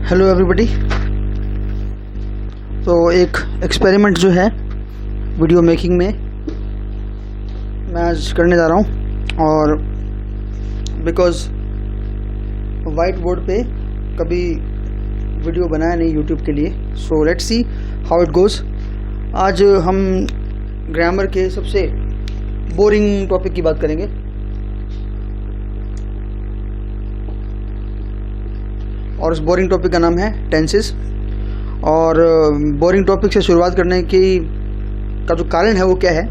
Hello everybody. तो एक experiment जो है वीडियो मेकिंग में मैं आज करने जा रहा हूँ, और बिकॉज़ वाइट बोर्ड पे कभी वीडियो बनाया नहीं यूट्यूब के लिए, so let's see how it goes. आज हम ग्रामर के सबसे बोरिंग टॉपिक की बात करेंगे, और उस बोरिंग टॉपिक का नाम है टेंसेस। और बोरिंग टॉपिक से शुरुआत करने का जो कारण है वो क्या है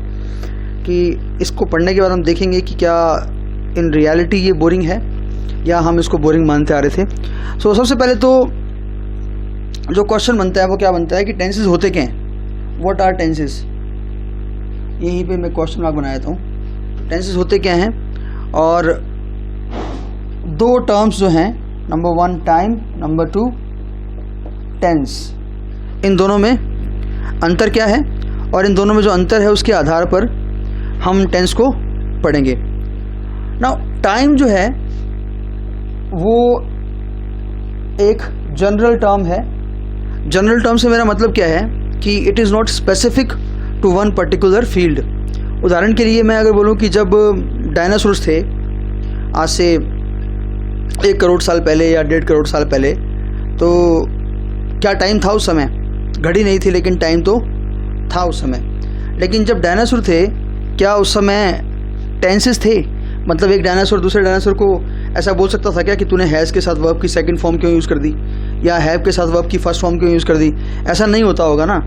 कि इसको पढ़ने के बाद हम देखेंगे कि क्या इन रियलिटी ये बोरिंग है या हम इसको बोरिंग मानते आ रहे थे। सो सबसे पहले तो जो क्वेश्चन बनता है वो क्या बनता है कि टेंसेस होते क्या हैं, व्हाट आर टेंसेस। यहीं पे मैं क्वेश्चन मार्क बना देता हूँ। टेंसेस होते क्या हैं, और दो टर्म्स जो हैं, नंबर 1 टाइम, नंबर 2 टेंस, इन दोनों में अंतर क्या है, और इन दोनों में जो अंतर है उसके आधार पर हम टेंस को पढ़ेंगे। नाउ टाइम जो है वो एक जनरल टर्म है। जनरल टर्म से मेरा मतलब क्या है कि it is not specific to one particular field. उदाहरण के लिए मैं अगर बोलूँ कि जब डायनासोर्स थे आज से 1 करोड़ साल पहले या 1.5 करोड़ साल पहले, तो क्या टाइम था उस समय? घड़ी नहीं थी लेकिन टाइम तो था उस समय। लेकिन जब डायनासोर थे, क्या उस समय टेंसेस थे? मतलब एक डायनासोर दूसरे डायनासोर को ऐसा बोल सकता था क्या कि तूने हैज़ के साथ वर्ब की सेकंड फॉर्म क्यों यूज़ कर दी, या हैव के साथ वर्ब की फर्स्ट फॉर्म क्यों यूज़ कर दी? ऐसा नहीं होता होगा ना।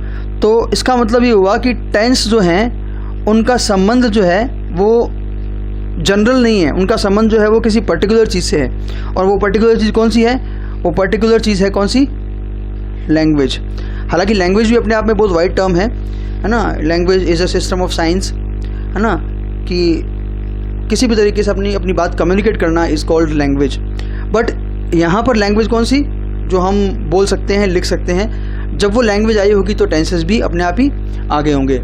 तो इसका मतलब ये हुआ कि टेंस जो हैं उनका संबंध जो है वो जनरल नहीं है, उनका संबंध जो है वो किसी पर्टिकुलर चीज़ से है। और वो पर्टिकुलर चीज़ कौन सी है? वो पर्टिकुलर चीज़ है कौन सी? लैंग्वेज। हालांकि लैंग्वेज भी अपने आप में बहुत वाइड टर्म है ना। Language is a system of science, है ना, कि किसी भी तरीके से अपनी बात कम्युनिकेट करना इज़ कॉल्ड लैंग्वेज। बट यहाँ पर लैंग्वेज कौन सी? जो हम बोल सकते हैं, लिख सकते हैं। जब वो लैंग्वेज आई होगी तो टेंसेस भी अपने आप ही आगे होंगे।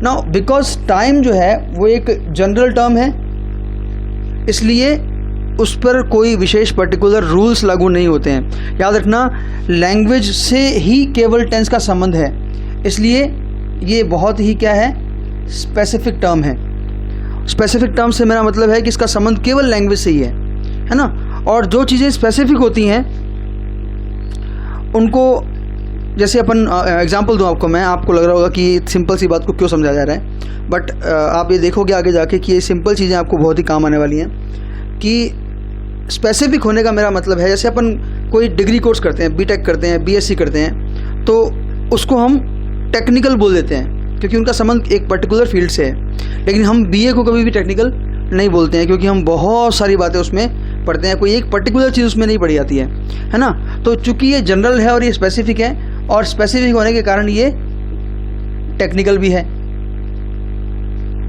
नाउ बिकॉज टाइम जो है वो एक जनरल टर्म है, इसलिए उस पर कोई विशेष पर्टिकुलर रूल्स लागू नहीं होते हैं। याद रखना, लैंग्वेज से ही केवल टेंस का संबंध है, इसलिए ये बहुत ही क्या है, स्पेसिफिक टर्म है। स्पेसिफिक टर्म से मेरा मतलब है कि इसका संबंध केवल लैंग्वेज से ही है ना। और जो चीज़ें स्पेसिफिक होती हैं उनको, जैसे अपन एग्जांपल दूं आपको मैं, आपको लग रहा होगा कि सिंपल सी बात को क्यों समझा जा रहा है, बट आप ये देखोगे आगे जाके कि ये सिंपल चीज़ें आपको बहुत ही काम आने वाली हैं। कि स्पेसिफिक होने का मेरा मतलब है, जैसे अपन कोई डिग्री कोर्स करते हैं, बीटेक करते हैं, बीएससी करते हैं, तो उसको हम टेक्निकल बोल देते हैं क्योंकि उनका संबंध एक पर्टिकुलर फील्ड से है। लेकिन हम बीए को कभी भी टेक्निकल नहीं बोलते हैं क्योंकि हम बहुत सारी बातें उसमें पढ़ते हैं, कोई एक पर्टिकुलर चीज़ उसमें नहीं पढ़ी जाती है ना। तो चूँकि ये जनरल है और ये स्पेसिफिक है, और स्पेसिफिक होने के कारण ये टेक्निकल भी है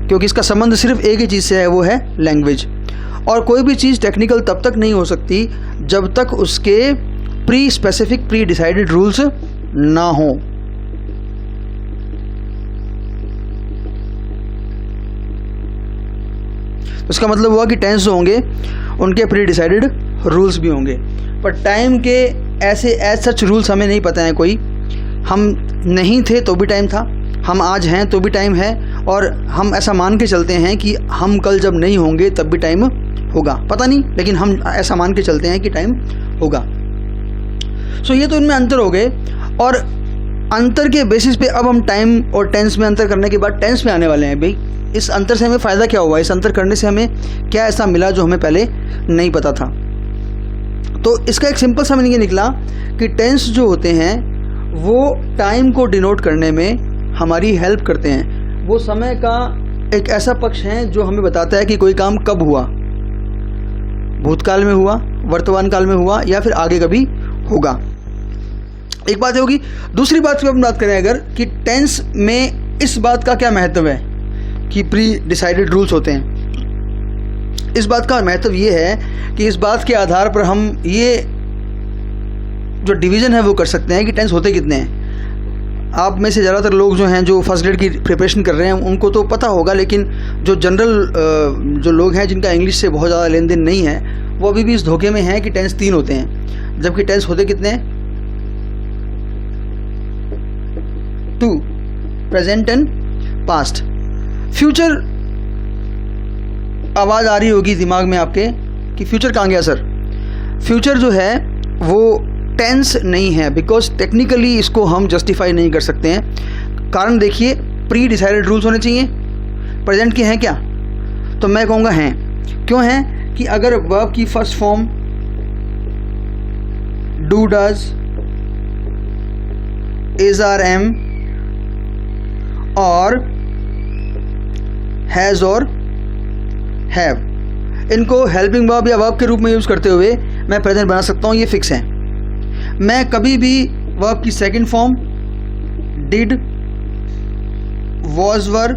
क्योंकि इसका संबंध सिर्फ एक ही चीज़ से है, वो है लैंग्वेज। और कोई भी चीज़ टेक्निकल तब तक नहीं हो सकती जब तक उसके pre specific, pre decided rules ना हो। इसका मतलब हुआ कि टेंस जो होंगे उनके प्री डिसाइडेड रूल्स भी होंगे। पर टाइम के ऐसे एज सच रूल्स हमें नहीं पता है कोई। हम नहीं थे तो भी टाइम था, हम आज हैं तो भी टाइम है, और हम ऐसा मान के चलते हैं कि हम कल जब नहीं होंगे तब भी टाइम होगा। पता नहीं, लेकिन हम ऐसा मान के चलते हैं कि टाइम होगा। सो ये तो इनमें अंतर हो गए, और अंतर के बेसिस पे अब हम टाइम और टेंस में अंतर करने के बाद टेंस में आने वाले हैं। भाई इस अंतर से हमें फ़ायदा क्या हुआ, इस अंतर करने से हमें क्या ऐसा मिला जो हमें पहले नहीं पता था। तो इसका एक सिंपल सा मीनिंग ये निकला कि टेंस जो होते हैं वो टाइम को डिनोट करने में हमारी हेल्प करते हैं। वो समय का एक ऐसा पक्ष है जो हमें बताता है कि कोई काम कब हुआ, भूतकाल में हुआ, वर्तमान काल में हुआ, या फिर आगे कभी होगा। एक बात होगी। दूसरी बात की अपन बात करें अगर, कि टेंस में इस बात का क्या महत्व है कि प्री डिसाइडेड रूल्स होते हैं। इस बात का महत्व ये है कि इस बात के आधार पर हम ये जो डिवीज़न है वो कर सकते हैं कि टेंस होते कितने हैं। आप में से ज़्यादातर लोग जो हैं जो फर्स्ट ग्रेड की प्रिपरेशन कर रहे हैं उनको तो पता होगा, लेकिन जो जनरल जो लोग हैं जिनका इंग्लिश से बहुत ज़्यादा लेन देन नहीं है वो अभी भी इस धोखे में हैं कि टेंस 3 होते हैं, जबकि टेंस होते कितने हैं? Present and past. फ्यूचर, आवाज़ आ रही होगी दिमाग में आपके कि फ्यूचर कहाँ गया सर। फ्यूचर जो है वो टेंस नहीं है, बिकॉज टेक्निकली इसको हम जस्टिफाई नहीं कर सकते हैं। कारण देखिए, प्री डिसाइडेड रूल्स होने चाहिए। प्रेजेंट के हैं क्या? तो मैं कहूँगा हैं। क्यों हैं? कि अगर वर्ब की first form do, does, is, are, am और हैज़ और हैव, इनको हेल्पिंग वर्ब या वर्ब के रूप में यूज़ करते हुए मैं प्रेजेंट बना सकता हूँ, ये फिक्स है। मैं कभी भी वर्ब की सेकंड फॉर्म डिड, वॉज, वर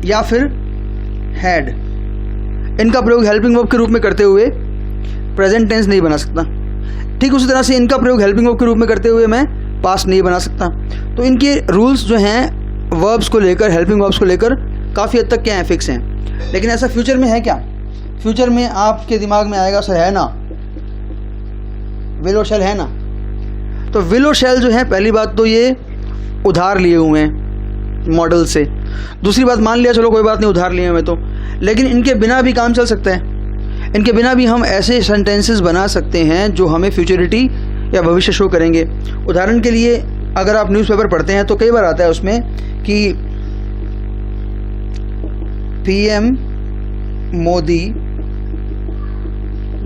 या फिर हैड, इनका प्रयोग हेल्पिंग वर्ब के रूप में करते हुए प्रेजेंट टेंस नहीं बना सकता। ठीक उसी तरह से इनका प्रयोग हेल्पिंग वर्ब के रूप में करते हुए मैं पास्ट नहीं बना सकता। तो इनके रूल्स जो हैं वर्ब्स को लेकर, हेल्पिंग वर्ब्स को लेकर काफ़ी हद तक क्या हैं, फिक्स हैं। लेकिन ऐसा फ्यूचर में है क्या? फ्यूचर में आपके दिमाग में आएगा सर है ना, विल और शैल है ना। तो विल और शैल जो है, पहली बात तो ये उधार लिए हुए हैं मॉडल से। दूसरी बात, मान लिया चलो कोई बात नहीं, उधार लिए हुए तो, लेकिन इनके बिना भी काम चल सकता है। इनके बिना भी हम ऐसे सेंटेंसेस बना सकते हैं जो हमें फ्यूचरिटी या भविष्य शो करेंगे। उदाहरण के लिए, अगर आप न्यूज़पेपर पढ़ते हैं तो कई बार आता है उसमें कि PM Modi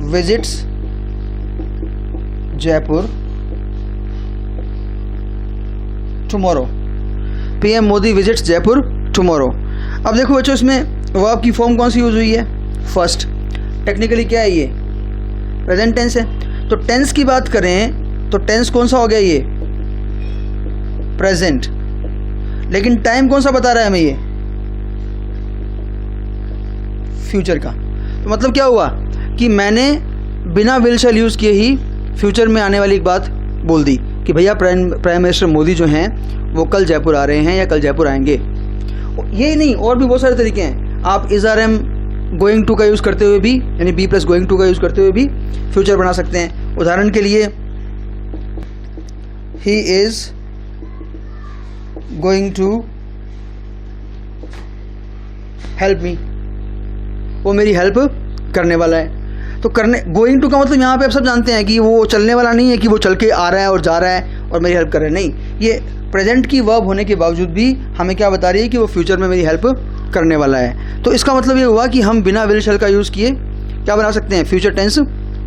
visits Jaipur tomorrow. PM Modi visits Jaipur tomorrow. अब देखो बच्चों, इसमें वर्ब की फॉर्म कौन सी यूज हुई है? फर्स्ट। टेक्निकली क्या है ये? प्रेजेंट टेंस है। तो टेंस की बात करें तो टेंस कौन सा हो गया? ये प्रेजेंट। लेकिन टाइम कौन सा बता रहा है हमें? ये फ्यूचर का। तो मतलब क्या हुआ कि मैंने बिना विल शैल यूज किए ही फ्यूचर में आने वाली एक बात बोल दी कि भैया प्राइम मिनिस्टर मोदी जो हैं वो कल जयपुर आ रहे हैं या कल जयपुर आएंगे। ये नहीं, और भी बहुत सारे तरीके हैं। आप is, are, am, going to का यूज़ करते हुए भी, यानी बी प्लस गोइंग टू का यूज़ करते हुए भी फ्यूचर बना सकते हैं। उदाहरण के लिए, he is going to help me, वो मेरी हेल्प करने वाला है। तो करने, गोइंग टू का मतलब यहाँ पे आप सब जानते हैं कि वो चलने वाला नहीं है कि वो चल के आ रहा है और जा रहा है और मेरी हेल्प कर रहा है। नहीं, ये प्रेजेंट की वर्ब होने के बावजूद भी हमें क्या बता रही है कि वो फ्यूचर में मेरी हेल्प करने वाला है। तो इसका मतलब ये हुआ कि हम बिना विल शैल का यूज़ किए क्या बना सकते हैं? फ्यूचर टेंस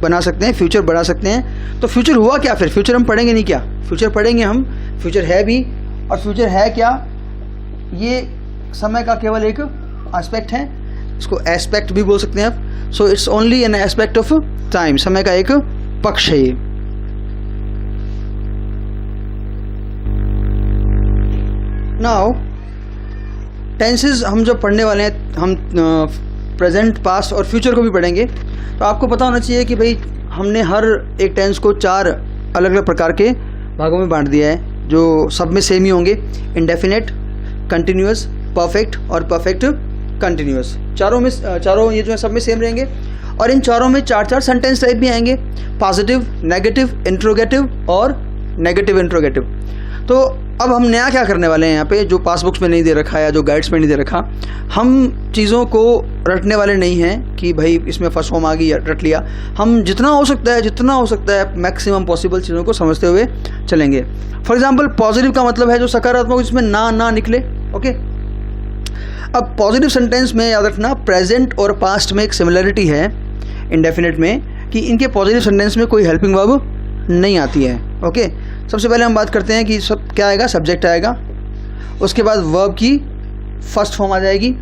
बना सकते हैं, फ्यूचर बना सकते हैं। तो फ्यूचर हुआ क्या? फिर फ्यूचर हम पढ़ेंगे नहीं क्या? फ्यूचर पढ़ेंगे हम। फ्यूचर है भी, और फ्यूचर है क्या? ये समय का केवल एक एस्पेक्ट है, इसको एस्पेक्ट भी बोल सकते हैं आप। So it's only an aspect of time, समय का एक पक्ष है ये। नाउ टेंसेस हम जब पढ़ने वाले हैं, हम प्रेजेंट, पास्ट और फ्यूचर को भी पढ़ेंगे, तो आपको पता होना चाहिए कि भाई हमने हर एक टेंस को 4 अलग अलग प्रकार के भागों में बांट दिया है, जो सब में सेम ही होंगे। इंडेफिनेट, कंटिन्यूअस, परफेक्ट और परफेक्ट कंटिन्यूअस। चारों ये जो है सब में सेम रहेंगे। और इन चारों में 4 सेंटेंस टाइप भी आएंगे, पॉजिटिव, नेगेटिव, इंट्रोगेटिव और नेगेटिव इंट्रोगेटिव। तो अब हम नया क्या करने वाले हैं यहाँ पे, जो पास बुक्स में नहीं दे रखा या जो गाइड्स में नहीं दे रखा। हम चीज़ों को रटने वाले नहीं हैं कि भाई इसमें फर्स्ट फॉर्म आ गई रट लिया। हम जितना हो सकता है मैक्सिमम पॉसिबल चीज़ों को समझते हुए चलेंगे। फॉर एग्जाम्पल, पॉजिटिव का मतलब है जो सकारात्मक, जिसमें ना निकले। ओके, अब पॉजिटिव सेंटेंस में याद रखना, प्रेजेंट और पास्ट में एक सिमिलरिटी है इंडेफिनेट में, कि इनके पॉजिटिव सेंटेंस में कोई हेल्पिंग वर्ब नहीं आती है। ओके, सबसे पहले हम बात करते हैं कि सब क्या आएगा, सब्जेक्ट आएगा, उसके बाद वर्ब की फर्स्ट फॉर्म आ जाएगी,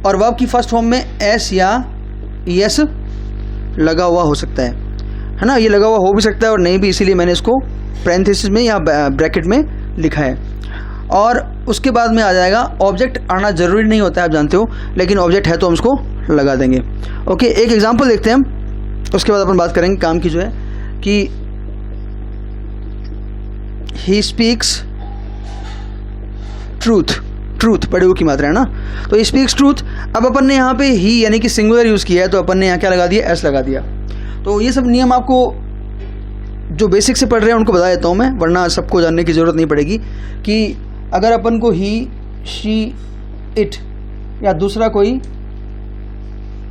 और वर्ब की फर्स्ट फॉर्म में एस या यस लगा हुआ हो सकता है ना। ये लगा हुआ हो भी सकता है और नहीं भी, इसीलिए मैंने इसको पैरेंथेसिस में या ब्रैकेट में लिखा है। और उसके बाद में आ जाएगा, ऑब्जेक्ट आना जरूरी नहीं होता है, आप जानते हो, लेकिन ऑब्जेक्ट है तो हम उसको लगा देंगे। ओके, एक एग्जांपल देखते हैं हम, उसके बाद अपन बात करेंगे काम की, जो है कि ही स्पीक्स ट्रूथ बड़े की मात्रा है ना, तो ही स्पीक्स ट्रूथ। अब अपन ने यहाँ पे ही यानी कि सिंगुलर यूज़ किया है, तो अपन ने यहाँ क्या लगा दिया, एस लगा दिया। तो ये सब नियम आपको जो बेसिक से पढ़ रहे हैं उनको बता देता हूँ मैं, वरना सबको जानने की ज़रूरत नहीं पड़ेगी। कि अगर अपन को ही, शी, इट या दूसरा कोई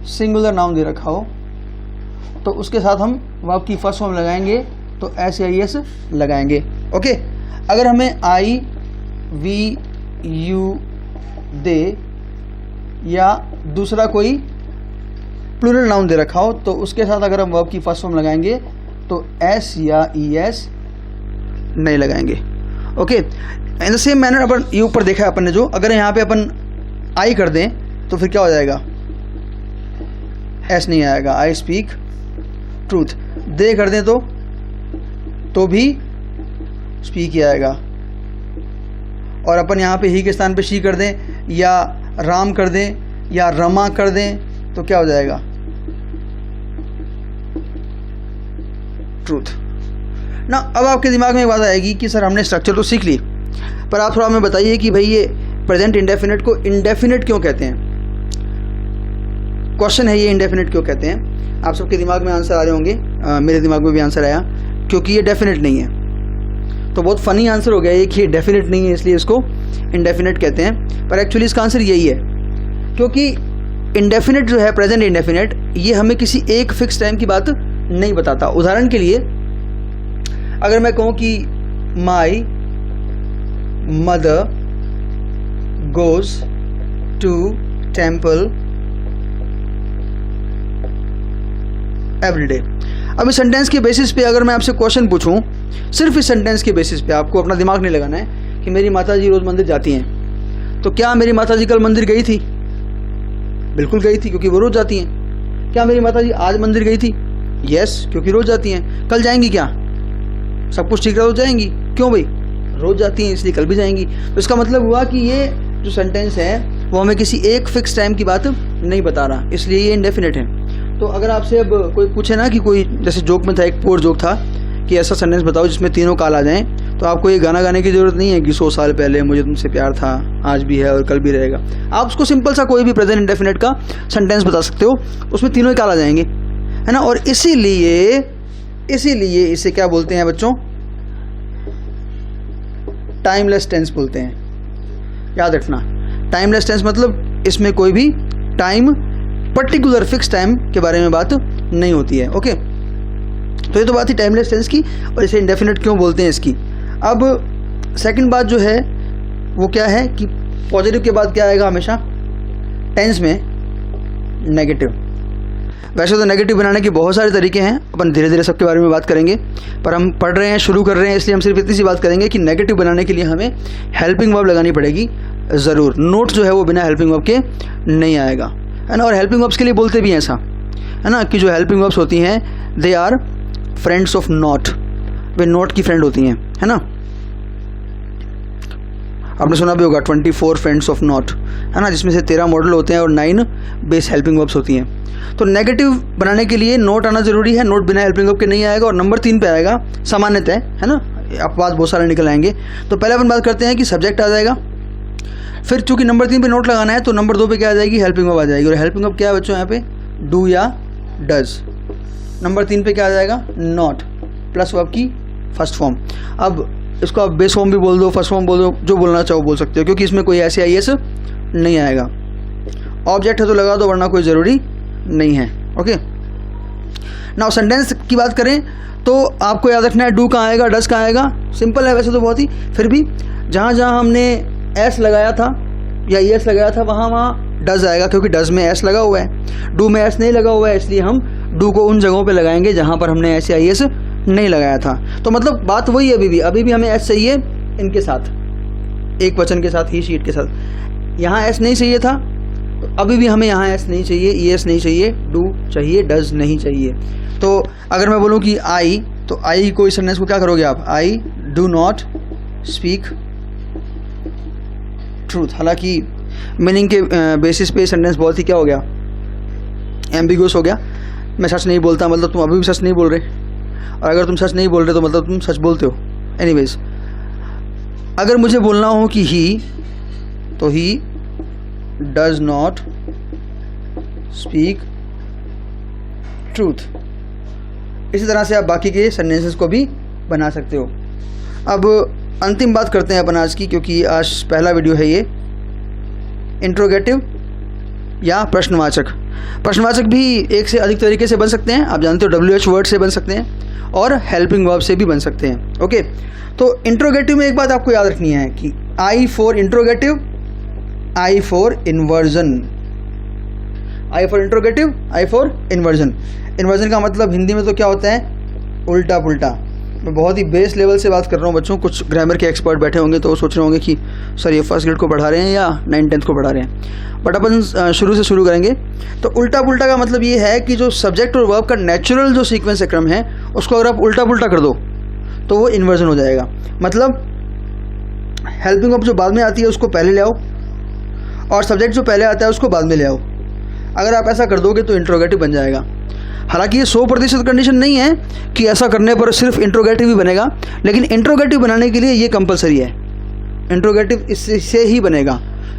सिंगुलर नाउन दे रखा हो तो उसके साथ हम वर्ब की फर्स्ट फॉर्म लगाएंगे तो एस या एस लगाएंगे। ओके, अगर हमें आई, वी, यू, दे या दूसरा कोई प्लूरल नाउन दे रखा हो तो उसके साथ अगर हम वर्ब की फर्स्ट फॉर्म लगाएंगे तो एस या ई एस नहीं लगाएंगे। Okay, in the same manner अपन ये ऊपर देखा है अपन ने जो, अगर यहाँ पे अपन आई कर दें तो फिर क्या हो जाएगा, एस नहीं आएगा, आई स्पीक ट्रूथ। दे कर दें तो भी स्पीक ही आएगा। और अपन यहाँ पे ही के स्थान पे शी कर दें या राम कर दें या रमा कर दें तो क्या हो जाएगा, ट्रूथ ना। अब आपके दिमाग में एक बात आएगी कि सर हमने स्ट्रक्चर तो सीख ली, पर आप थोड़ा हमें बताइए कि भाई ये प्रेजेंट इंडेफिनिट को इंडेफिनिट क्यों कहते हैं। क्वेश्चन है ये, इंडेफिनिट क्यों कहते हैं। आप सबके दिमाग में आंसर आ रहे होंगे, मेरे दिमाग में भी आंसर आया, क्योंकि ये डेफिनेट नहीं है। तो बहुत फनी आंसर हो गया ये कि ये डेफिनेट नहीं है इसलिए इसको इंडेफिनिट कहते हैं, पर एक्चुअली इसका आंसर यही है क्योंकि इंडेफिनिट जो है, प्रेजेंट इंडेफिनिट, ये हमें किसी एक फिक्स टाइम की बात नहीं बताता। उदाहरण के लिए अगर मैं कहूँ कि my mother goes to temple every day. अब इस सेंटेंस के बेसिस पे अगर मैं आपसे क्वेश्चन पूछूं, सिर्फ इस सेंटेंस के बेसिस पे, आपको अपना दिमाग नहीं लगाना है कि मेरी माताजी रोज मंदिर जाती हैं, तो क्या मेरी माताजी कल मंदिर गई थी? बिल्कुल गई थी, क्योंकि वो रोज जाती हैं। क्या मेरी माताजी आज मंदिर गई थी? यस, क्योंकि रोज जाती हैं। कल जाएंगी क्या? सब कुछ ठीक रहा तो जाएंगी। क्यों भाई? रोज जाती हैं इसलिए कल भी जाएंगी। तो इसका मतलब हुआ कि ये जो सेंटेंस है वो हमें किसी एक फिक्स टाइम की बात नहीं बता रहा, इसलिए ये इंडेफिनिट है। तो अगर आपसे अब कोई पूछे ना कि कोई, जैसे जोक में था, एक पोर जोक था कि ऐसा सेंटेंस बताओ जिसमें तीनों काल आ जाएं, तो आपको ये गाना गाने की जरूरत नहीं है कि 100 साल पहले मुझे तुमसे प्यार था, आज भी है और कल भी रहेगा। आप उसको सिंपल सा कोई भी प्रेजेंट इंडेफिनिट का सेंटेंस बता सकते हो, उसमें तीनों ही काल आ जाएंगे, है ना। और इसीलिए इसे क्या बोलते हैं बच्चों? टाइमलेस टेंस बोलते हैं। याद रखना, टाइमलेस टेंस मतलब इसमें कोई भी टाइम, पर्टिकुलर फिक्स टाइम के बारे में बात नहीं होती है। ओके, तो ये तो बात थी टाइमलेस टेंस की, और इसे इंडेफिनिट क्यों बोलते हैं इसकी। अब सेकंड बात जो है वो क्या है कि पॉजिटिव के बाद क्या आएगा हमेशा टेंस में? नेगेटिव। वैसे तो नेगेटिव बनाने के बहुत सारे तरीके हैं, अपन धीरे धीरे सबके बारे में बात करेंगे, पर हम पढ़ रहे हैं, शुरू कर रहे हैं, इसलिए हम सिर्फ इतनी सी बात करेंगे कि नेगेटिव बनाने के लिए हमें हेल्पिंग वर्ब लगानी पड़ेगी ज़रूर। नोट जो है वो बिना हेल्पिंग वर्ब के नहीं आएगा, है ना। और हेल्पिंग वर्ब्स के लिए बोलते भी हैं ऐसा, है ना, कि जो हेल्पिंग वर्ब्स होती हैं they are friends of not, वे नॉट की फ्रेंड होती हैं, है ना। आपने सुना भी होगा 24 फ्रेंड्स ऑफ नॉट, है ना, जिसमें से 13 मॉडल होते हैं और 9 बेस हेल्पिंग वर्ब्स होती हैं। तो नेगेटिव बनाने के लिए नोट आना जरूरी है, नोट बिना हेल्पिंग वर्ब के नहीं आएगा। और नंबर 3 पे आएगा सामान्यतः, है ना, आप बात बहुत सारे निकल आएंगे। तो पहले अपन बात करते हैं कि सब्जेक्ट आ जाएगा, फिर चूंकि नंबर 3 पे नोट लगाना है तो नंबर 2 पे क्या आ जाएगी? हेल्पिंग वर्ब आ जाएगी। और हेल्पिंग वर्ब क्या है बच्चों? यहाँ पे डू या डज। नंबर 3 पे क्या आ जाएगा? नॉट प्लस वर्ब की फर्स्ट फॉर्म। अब इसको आप बेस फॉर्म भी बोल दो, फर्स्ट फॉर्म बोल दो, जो बोलना चाहो बोल सकते हो, क्योंकि इसमें कोई ऐसे आई एस नहीं आएगा। ऑब्जेक्ट है तो लगा दो, वरना कोई ज़रूरी नहीं है। ओके, नाउ सेंटेंस की बात करें तो आपको याद रखना है डू कहाँ आएगा, डज कहाँ आएगा। सिंपल है वैसे तो बहुत ही, फिर भी जहाँ जहाँ हमने एस लगाया था या एस लगाया था वहाँ डज आएगा, क्योंकि डज में एस लगा हुआ है, डू में एस नहीं लगा हुआ है, इसलिए हम डू को उन जगहों पे लगाएंगे जहाँ पर हमने ऐसे आई एस नहीं लगाया था। तो मतलब बात वही है, अभी भी हमें एस चाहिए इनके साथ, एक वचन के साथ, ही, शीट के साथ। यहाँ एस नहीं चाहिए था तो अभी भी हमें यहाँ एस नहीं चाहिए, ई एस नहीं चाहिए, डू चाहिए, डज नहीं चाहिए। तो अगर मैं बोलूँ कि आई, तो आई को इस सेंटेंस को क्या करोगे आप? I do not speak truth. हालांकि मीनिंग के बेसिस पे सेंटेंस बहुत ही क्या हो गया, एम्बिगुअस हो गया। मैं सच नहीं बोलता मतलब तुम अभी भी सच नहीं बोल रहे, और अगर तुम सच नहीं बोल रहे तो मतलब तुम सच बोलते हो। एनीवेज, अगर मुझे बोलना हो कि ही, तो he does not speak truth. इसी तरह से आप बाकी के सेंटेंसेस को भी बना सकते हो। अब अंतिम बात करते हैं अपन आज की, क्योंकि आज पहला वीडियो है ये। इंट्रोगेटिव या प्रश्नवाचक। प्रश्नवाचक भी एक से अधिक तरीके से बन सकते हैं, आप जानते हो WH वर्ड से बन सकते हैं और हेल्पिंग वर्ब से भी बन सकते हैं। ओके, तो इंट्रोगेटिव में एक बात आपको याद रखनी है कि I for interrogative, I for inversion. I for interrogative, I for inversion. Inversion का मतलब हिंदी में तो क्या होता है, उल्टा पुल्टा। मैं बहुत ही बेस लेवल से बात कर रहा हूँ बच्चों, कुछ ग्रामर के एक्सपर्ट बैठे होंगे तो सोच रहे होंगे कि सर ये फर्स्ट ग्रेड को पढ़ा रहे हैं या 9th-10th को पढ़ा रहे हैं, बट अपन शुरू से शुरू करेंगे। तो उल्टा पुल्टा का मतलब ये है कि जो सब्जेक्ट और वर्ब का नेचुरल जो सीक्वेंस क्रम है उसको अगर आप उल्टा पुल्टा कर दो तो वो इन्वर्जन हो जाएगा। मतलब हेल्पिंग वर्ब जो बाद में आती है उसको पहले ले आओ और सब्जेक्ट जो पहले आता है उसको बाद में ले आओ। अगर आप ऐसा कर दोगे तो इंट्रोगेटिव बन जाएगा। हालांकि ये 100% कंडीशन नहीं है कि ऐसा करने पर सिर्फ इंट्रोगेटिव ही बनेगा, लेकिन इंट्रोगेटिव बनाने के लिए ये कंपलसरी है। इंट्रोगेटिव इससे ही बनेगा,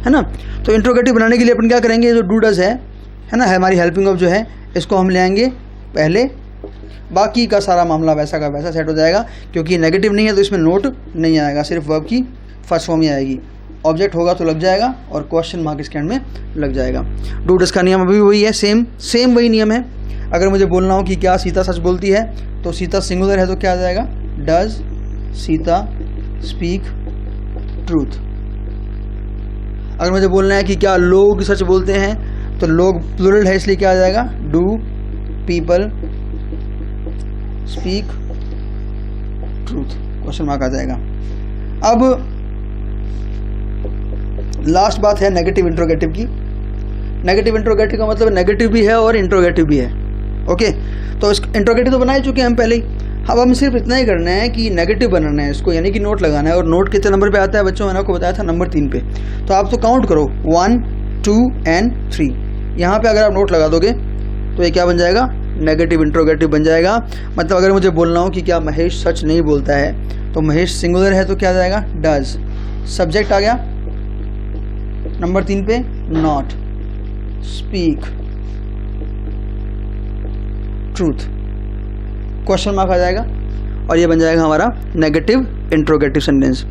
है ना। तो इंट्रोगेटिव बनाने के लिए अपन क्या करेंगे, जो डू डज है ना, हमारी हेल्पिंग वर्ब जो है इसको हम ले आएंगे पहले, बाकी का सारा मामला वैसा का वैसा सेट हो जाएगा। क्योंकि नेगेटिव नहीं है तो इसमें नोट नहीं आएगा, सिर्फ वर्ब की फर्स्ट फॉर्म ही आएगी। ऑब्जेक्ट होगा तो लग जाएगा और क्वेश्चन मार्क इसके एंड में लग जाएगा। डू डज का नियम अभी वही है, सेम वही नियम है। अगर मुझे बोलना हो कि क्या सीता सच बोलती है तो सीता सिंगुलर है तो क्या आ जाएगा, डज सीता स्पीक ट्रूथ। अगर मुझे बोलना है कि क्या लोग सच बोलते हैं तो लोग प्लूरल है इसलिए क्या आ जाएगा, do people speak truth, question mark आ जाएगा। अब लास्ट बात है नेगेटिव इंट्रोगेटिव की। नेगेटिव इंट्रोगेटिव का मतलब नेगेटिव भी है और इंट्रोगेटिव भी है। ओके, तो इस इंट्रोगेटिव तो बनाए चुके हैं हम पहले ही। अब हमें सिर्फ इतना ही करना है कि नेगेटिव बनाना है इसको, यानी कि नोट लगाना है। और नोट कितने नंबर पे आता है बच्चों, मैंने आपको बताया था नंबर 3 पे। तो आप तो काउंट करो 1, 2 and 3। यहाँ पे अगर आप नोट लगा दोगे तो ये क्या बन जाएगा, नेगेटिव इंट्रोगेटिव बन जाएगा। मतलब अगर मुझे बोलना हो कि क्या महेश सच नहीं बोलता है तो महेश सिंगुलर है तो क्या आ जाएगा, डज। सब्जेक्ट आ गया नंबर 3 पे, not speak truth, question mark आ जाएगा और ये बन जाएगा हमारा नेगेटिव इंट्रोगेटिव सेंटेंस।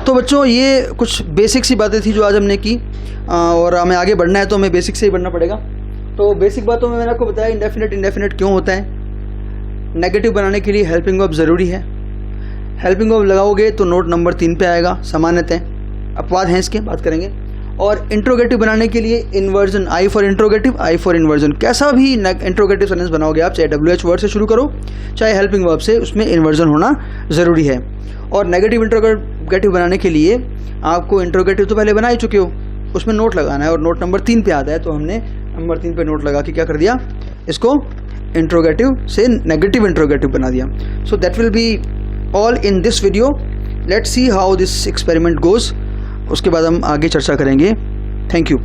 तो बच्चों ये कुछ बेसिक सी बातें थी जो आज हमने की, और हमें आगे बढ़ना है तो हमें बेसिक से ही बढ़ना पड़ेगा। तो बेसिक बातों में मैंने आपको बताया इंडेफिनिट क्यों होता है। नेगेटिव बनाने के लिए हेल्पिंग वर्ब ज़रूरी है। हेल्पिंग वर्ब लगाओगे तो नोट नंबर 3 पे आएगा, सामान्यतः, अपवाद हैं इसके, बात करेंगे। और इंट्रोगेटिव बनाने के लिए inversion, I for interrogative, I for inversion. कैसा भी इंट्रोगेटिव सेंटेंस बनाओगे आप, चाहे WH वर्ड से शुरू करो चाहे हेल्पिंग वर्ब से, उसमें इन्वर्जन होना ज़रूरी है। और नेगेटिव इंट्रोगेटिव बनाने के लिए आपको इंट्रोगेटिव तो पहले बना ही चुके हो, उसमें नोट लगाना है और नोट नंबर 3 पे आता है। तो हमने नंबर 3 पे नोट लगा के क्या कर दिया, इसको इंट्रोगेटिव से नेगेटिव इंट्रोगेटिव बना दिया। So that will be all in this video. Let's see how this experiment goes. उसके बाद हम आगे चर्चा करेंगे। Thank you.